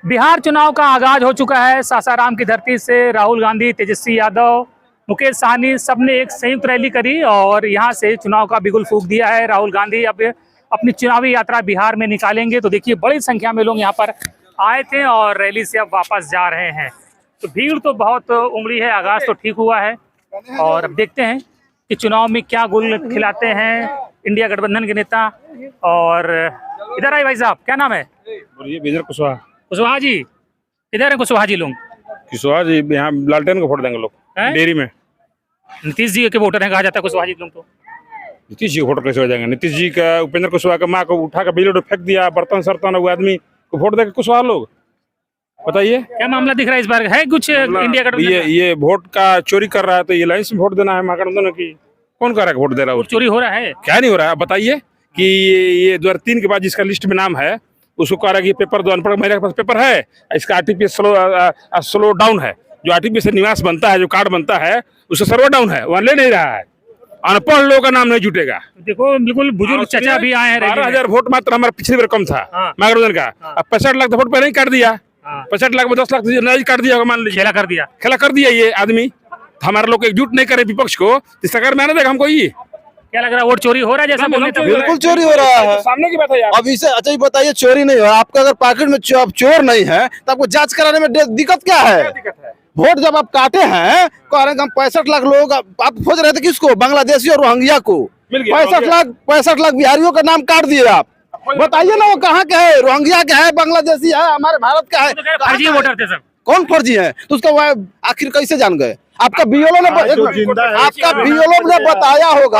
बिहार चुनाव का आगाज हो चुका है। सासाराम की धरती से राहुल गांधी, तेजस्वी यादव, मुकेश सहनी सबने एक संयुक्त रैली करी और यहां से चुनाव का बिगुल फूंक दिया है। राहुल गांधी अब अपनी चुनावी यात्रा बिहार में निकालेंगे। तो देखिए बड़ी संख्या में लोग यहां पर आए थे और रैली से अब वापस जा रहे हैं। तो भीड़ तो बहुत उमड़ी है, आगाज तो ठीक हुआ है और अब देखते हैं कि चुनाव में क्या गुल खिलाते हैं इंडिया गठबंधन के नेता। और इधर आए भाई साहब, क्या नाम है? बोलिए। विजय कुशवाहा। कुशवाहा जी इधर है। कुशवाहा जी लोग, कुशवाहा जी यहाँ लालटेन को वोट देंगे लोग डेयरी में। नीतीश जी के वोटर हैं कहा जाता है कुशवाहा जी लोग। तो नीतीश जी को वोट कैसे हो जाएंगे? नीतीश जी का उपेंद्र कुशवाहा का माँ को उठा कर बिजली फेंक दिया, बर्तन सरतन, वो आदमी को वोट देंगे कुशवाहा लोग? बताइए क्या मामला दिख रहा है इस बार? है कुछ इंडिया गठबंधन ये वोट का चोरी कर रहा है तो ये लाइन्स में वोट देना है महागठबंधन की। कौन कह रहा है वोट दे रहा है? चोरी हो रहा है? क्या नहीं हो रहा है बताइए। कि ये 2003 के बाद जिसका लिस्ट में नाम है उसको कह रहा है कि पेपर दो, अनपढ़ महिला के पास पेपर है, इसका आरटीपीएस स्लो डाउन है। जो आरटीपीएस से निवास बनता है, जो कार्ड बनता है, उसका सर्वर डाउन है, वहाँ ले नहीं रहा है। अनपढ़ लोगों का नाम नहीं जुटेगा। देखो बिल्कुल बुजुर्ग चाचा भी आए हैं। 12,000 वोट मात्र हमारा पिछली बार कम था महागठबंधन का। अब 65 लाख वोट पहले ही काट दिया। 65 लाख में 10 लाख काट दिया, मान लीजिए खेला कर दिया ये आदमी। हमारे लोग एकजुट नहीं करे विपक्ष को, इस सरकार में आने देगा हमको। ये क्या लग रहा है? वोट चोरी हो रहा है जैसा बोलने? बिल्कुल चोरी हो रहा है, सामने की बात है यार। अब इसे अच्छा ही बताइए, चोरी नहीं हो रहा। आपका अगर पॉकेट में चोर नहीं है तो आपको जांच कराने में दिक्कत क्या है? वोट जब आप काटे हैं, कह रहे हैं हम 65 लाख लोग, आप खोज रहे थे किसको? बांग्लादेशी और रोहिंग्या को। 65 लाख बिहारियों का नाम काट दिए आप। बताइए ना वो कहाँ के है? रोहिंग्या के है, बांग्लादेशी है, हमारे भारत का है। फर्जी वोटर थे सब। कौन फर्जी है? तो उसका आखिर कैसे जान गए? आपका बीएलओ ने बताया होगा,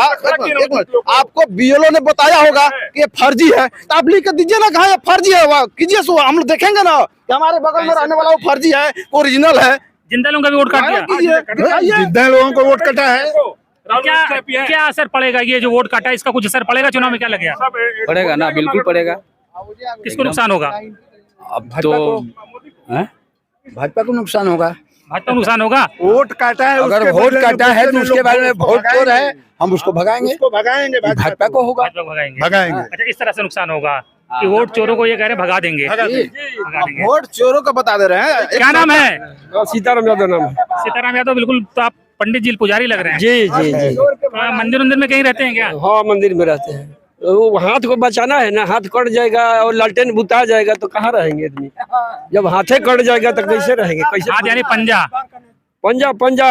आपको बीएलओ ने बताया होगा कि ये फर्जी है, तो आप लिख के दीजिए ना कहाँ ये फर्जी है, कीजिए। हम लोग देखेंगे ना कि हमारे बगल में रहने वाला वो फर्जी है, ओरिजिनल है। जिंदा लोगों का भी वोट काट दिया। जिंदा लोगों को वोट कटा है। क्या असर पड़ेगा? ये जो वोट काटा इसका कुछ असर पड़ेगा चुनाव में? क्या लगेगा? पड़ेगा ना, बिल्कुल पड़ेगा। किसको नुकसान होगा? अब तो भाजपा को नुकसान होगा। भाजपा को नुकसान होगा। वोट काटा है, अगर वोट काटा है तो उसके बारे में वोट चोर है, हम उसको भगाएंगे। भाजपा को होगा, भगाएंगे। अच्छा, इस तरह से नुकसान होगा कि वोट चोरों को ये कह रहे हैं भगा देंगे। वोट चोरों को बता दे रहे हैं। क्या नाम है? सीताराम यादव नाम है। सीताराम यादव। बिल्कुल, तो आप पंडित जी पुजारी लग रहे हैं। जी जी जी। मंदिर में कहीं रहते हैं क्या? हाँ, मंदिर में रहते हैं। वो हाथ को बचाना है ना, हाथ कट जाएगा और लालटेन बुता जाएगा तो कहाँ रहेंगे आदमी? जब हाथे कट जाएगा तो कैसे रहेंगे? कैसे? हाथ यानी पंजा। पंजा पंजा।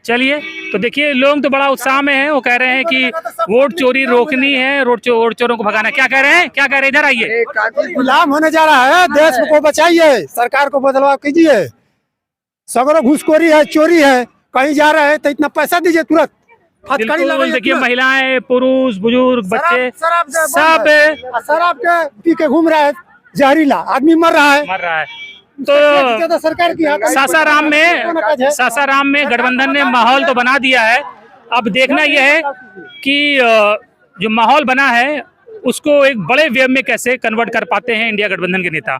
चलिए, तो देखिए लोग तो बड़ा उत्साह में हैं। वो कह रहे हैं कि वोट चोरी रोकनी है, वोट चोरों को भगाना है। क्या कह रहे हैं? क्या कह रहे हैं? इधर आइए। गुलाम होने जा रहा है, देश को बचाइए, सरकार को बदलाव कीजिए। सगरों घुसखोरी है, चोरी है, कहीं जा रहा है तो इतना पैसा दीजिए तुरंत। देखिए महिलाएं, पुरुष, बुजुर्ग, बच्चे सब शराब के पी के घूम रहा है, जहरीला आदमी मर रहा है। तो सरकार की सासाराम में गठबंधन ने माहौल तो बना दिया है। अब देखना यह है कि जो माहौल बना है उसको एक बड़े वेव में कैसे कन्वर्ट कर पाते हैं इंडिया गठबंधन के नेता।